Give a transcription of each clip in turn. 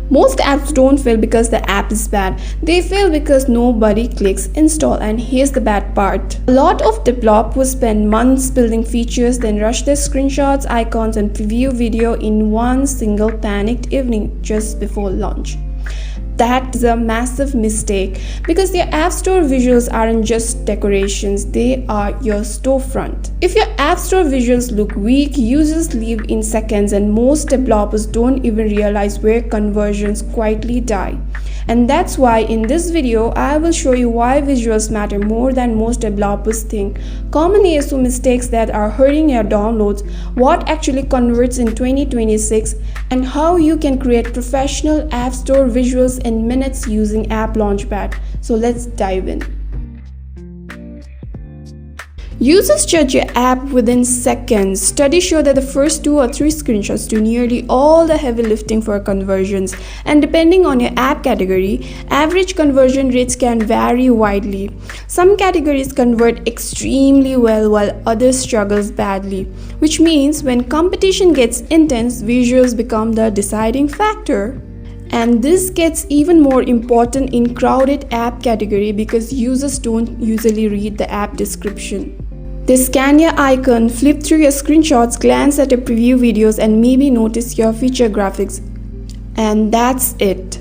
Most apps don't fail because the app is bad. They fail because nobody clicks install. And here's the bad part. A lot of developers spend months building features, then rush their screenshots, icons, and preview video in one single panicked evening just before launch. That is a massive mistake because your App Store visuals aren't just decorations, they are your storefront. If your App Store visuals look weak, users leave in seconds, and most developers don't even realize where conversions quietly die. And that's why in this video, I will show you why visuals matter more than most developers think, common ASO mistakes that are hurting your downloads, what actually converts in 2026, and how you can create professional App Store visuals in minutes using AppLaunchpad. So let's dive in. Users judge your app within seconds. Studies show that the first 2 or 3 screenshots do nearly all the heavy lifting for conversions, and depending on your app category, average conversion rates can vary widely. Some categories convert extremely well while others struggle badly, which means when competition gets intense, visuals become the deciding factor. And this gets even more important in crowded app category because users don't usually read the app description. They scan your icon, flip through your screenshots, glance at your preview videos, and maybe notice your feature graphics. And that's it.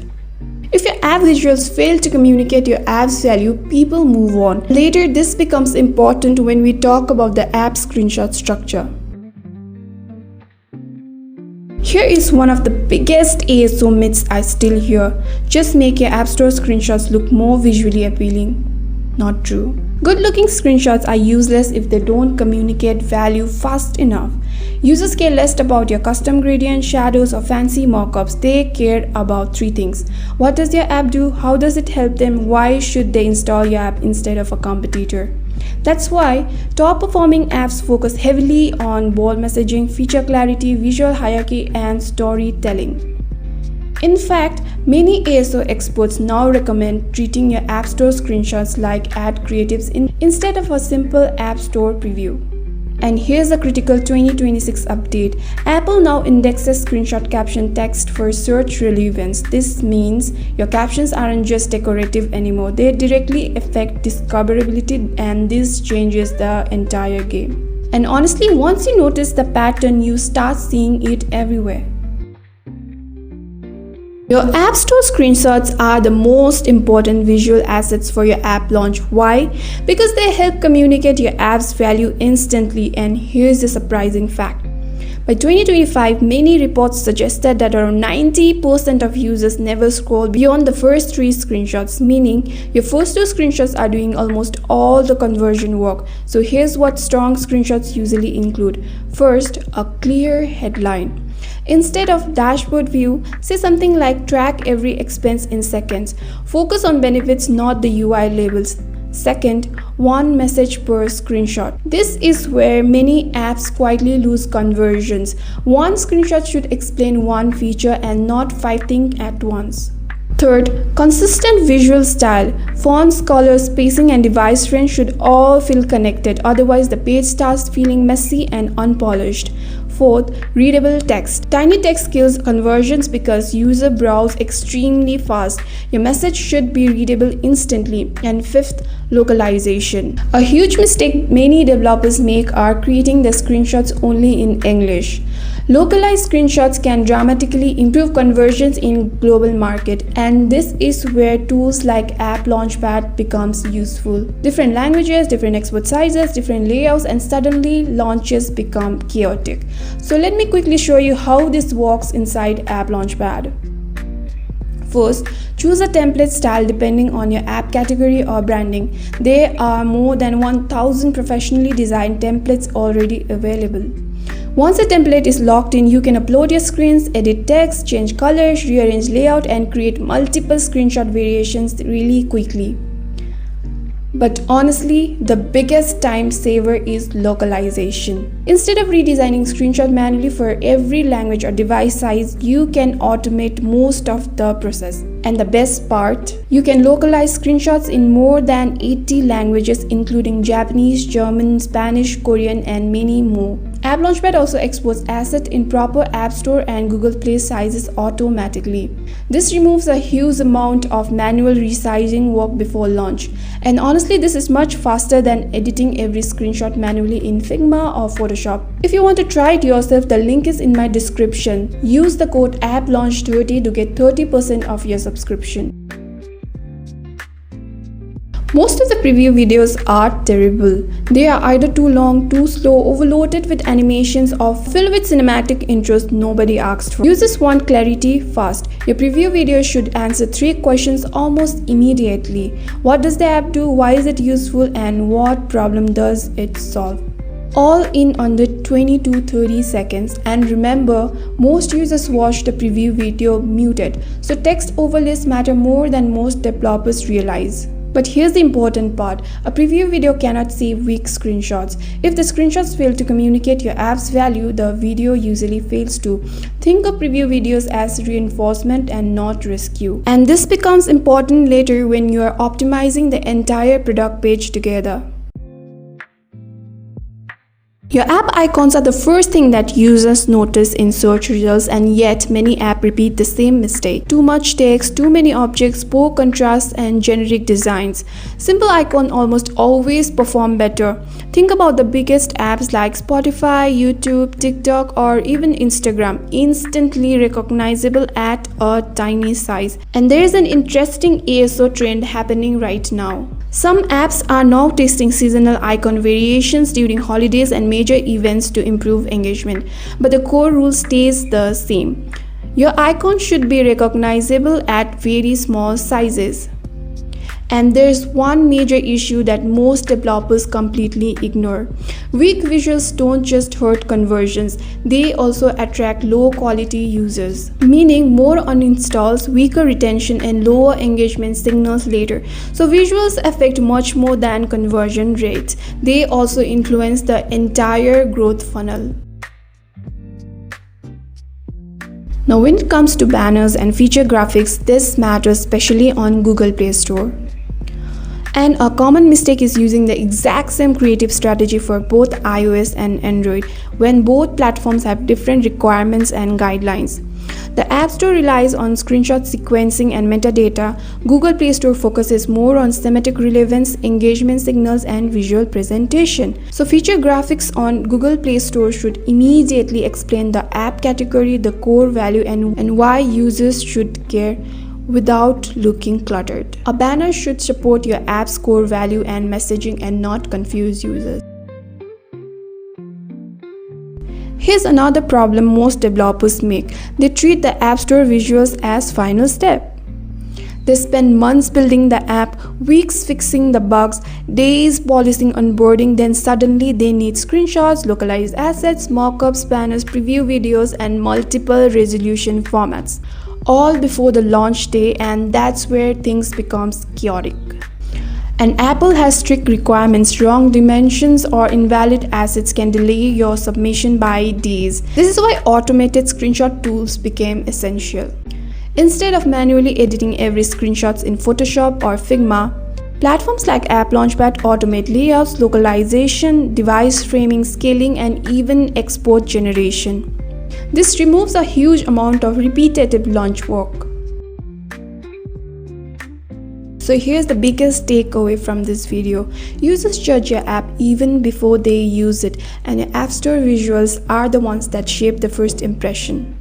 If your app visuals fail to communicate your app's value, people move on. Later, this becomes important when we talk about the app screenshot structure. Here is one of the biggest ASO myths I still hear. Just make your App Store screenshots look more visually appealing. Not true. Good-looking screenshots are useless if they don't communicate value fast enough. Users care less about your custom gradient, shadows, or fancy mockups. They care about 3 things. What does your app do? How does it help them? Why should they install your app instead of a competitor? That's why top-performing apps focus heavily on bold messaging, feature clarity, visual hierarchy, and storytelling. In fact, many ASO experts now recommend treating your App Store screenshots like ad creatives instead of a simple App Store preview. And here's a critical 2026 update. Apple now indexes screenshot caption text for search relevance. This means your captions aren't just decorative anymore. They directly affect discoverability, and this changes the entire game. And honestly, once you notice the pattern, you start seeing it everywhere. Your App Store screenshots are the most important visual assets for your app launch. Why? Because they help communicate your app's value instantly, and here's the surprising fact. By 2025, many reports suggested that around 90% of users never scroll beyond the first 3 screenshots, meaning your first 2 screenshots are doing almost all the conversion work. So here's what strong screenshots usually include. First, a clear headline. Instead of dashboard view, say something like track every expense in seconds. Focus on benefits, not the UI labels. Second, one message per screenshot. This is where many apps quietly lose conversions. One screenshot should explain one feature and not 5 things at once. Third, consistent visual style. Fonts, colors, spacing, and device range should all feel connected. Otherwise, the page starts feeling messy and unpolished. Fourth, readable text. Tiny text kills conversions because users browse extremely fast. Your message should be readable instantly. And fifth, localization. A huge mistake many developers make are creating their screenshots only in English. Localized screenshots can dramatically improve conversions in global market, and this is where tools like AppLaunchpad becomes useful. Different languages, different export sizes, different layouts, and suddenly launches become chaotic. So let me quickly show you how this works inside AppLaunchpad. First, choose a template style depending on your app category or branding. There are more than 1,000 professionally designed templates already available. Once a template is locked in, you can upload your screens, edit text, change colors, rearrange layout, and create multiple screenshot variations really quickly. But honestly, the biggest time saver is localization. Instead of redesigning screenshot manually for every language or device size, you can automate most of the process. And the best part, you can localize screenshots in more than 80 languages including Japanese, German, Spanish, Korean, and many more. AppLaunchpad also exports assets in proper App Store and Google Play sizes automatically. This removes a huge amount of manual resizing work before launch. And honestly, this is much faster than editing every screenshot manually in Figma or Photoshop. If you want to try it yourself, the link is in my description. Use the code AppLaunch30 to get 30% off your subscription. Most of the preview videos are terrible. They are either too long, too slow, overloaded with animations, or filled with cinematic intros nobody asked for. Users want clarity fast. Your preview video should answer 3 questions almost immediately. What does the app do? Why is it useful? And what problem does it solve? All in under 20 to 30 seconds. And remember, most users watch the preview video muted, so text overlays matter more than most developers realize. But here's the important part. A preview video cannot save weak screenshots. If the screenshots fail to communicate your app's value, the video usually fails too. Think of preview videos as reinforcement and not rescue. And this becomes important later when you are optimizing the entire product page together. Your app icons are the first thing that users notice in search results, and yet many apps repeat the same mistake. Too much text, too many objects, poor contrast, and generic designs. Simple icons almost always perform better. Think about the biggest apps like Spotify, YouTube, TikTok, or even Instagram, instantly recognizable at a tiny size. And there is an interesting ASO trend happening right now. Some apps are now testing seasonal icon variations during holidays and major events to improve engagement, but the core rule stays the same. Your icon should be recognizable at very small sizes. And there's one major issue that most developers completely ignore. Weak visuals don't just hurt conversions, they also attract low quality users, meaning more uninstalls, weaker retention, and lower engagement signals later. So visuals affect much more than conversion rates. They also influence the entire growth funnel. Now when it comes to banners and feature graphics, this matters especially on Google Play Store. And a common mistake is using the exact same creative strategy for both iOS and Android when both platforms have different requirements and guidelines. The App Store relies on screenshot sequencing and metadata. Google Play Store focuses more on semantic relevance, engagement signals, and visual presentation. So feature graphics on Google Play Store should immediately explain the app category, the core value, and why users should care, without looking cluttered. A banner should support your app's core value and messaging and not confuse users. Here's another problem most developers make. They treat the App Store visuals as final step. They spend months building the app, weeks fixing the bugs, days polishing onboarding, then suddenly they need screenshots, localized assets, mockups, banners, preview videos, and multiple resolution formats, all before the launch day, and that's where things become chaotic. And Apple has strict requirements. Wrong dimensions or invalid assets can delay your submission by days. This is why automated screenshot tools became essential. Instead of manually editing every screenshot in Photoshop or Figma, platforms like AppLaunchpad automate layouts, localization, device framing, scaling, and even export generation. This removes a huge amount of repetitive launch work. So here's the biggest takeaway from this video. Users judge your app even before they use it, and your App Store visuals are the ones that shape the first impression.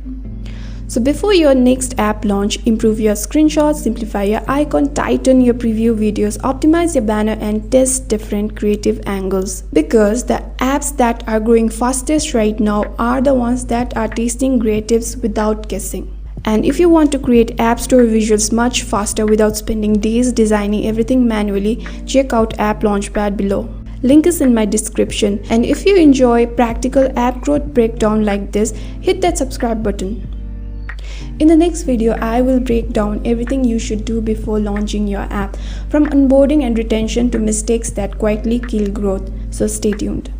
So before your next app launch, improve your screenshots, simplify your icon, tighten your preview videos, optimize your banner, and test different creative angles. Because the apps that are growing fastest right now are the ones that are testing creatives without guessing. And if you want to create App Store visuals much faster without spending days designing everything manually, check out AppLaunchpad below. Link is in my description. And if you enjoy practical app growth breakdown like this, hit that subscribe button. In the next video, I will break down everything you should do before launching your app, from onboarding and retention to mistakes that quietly kill growth. So stay tuned.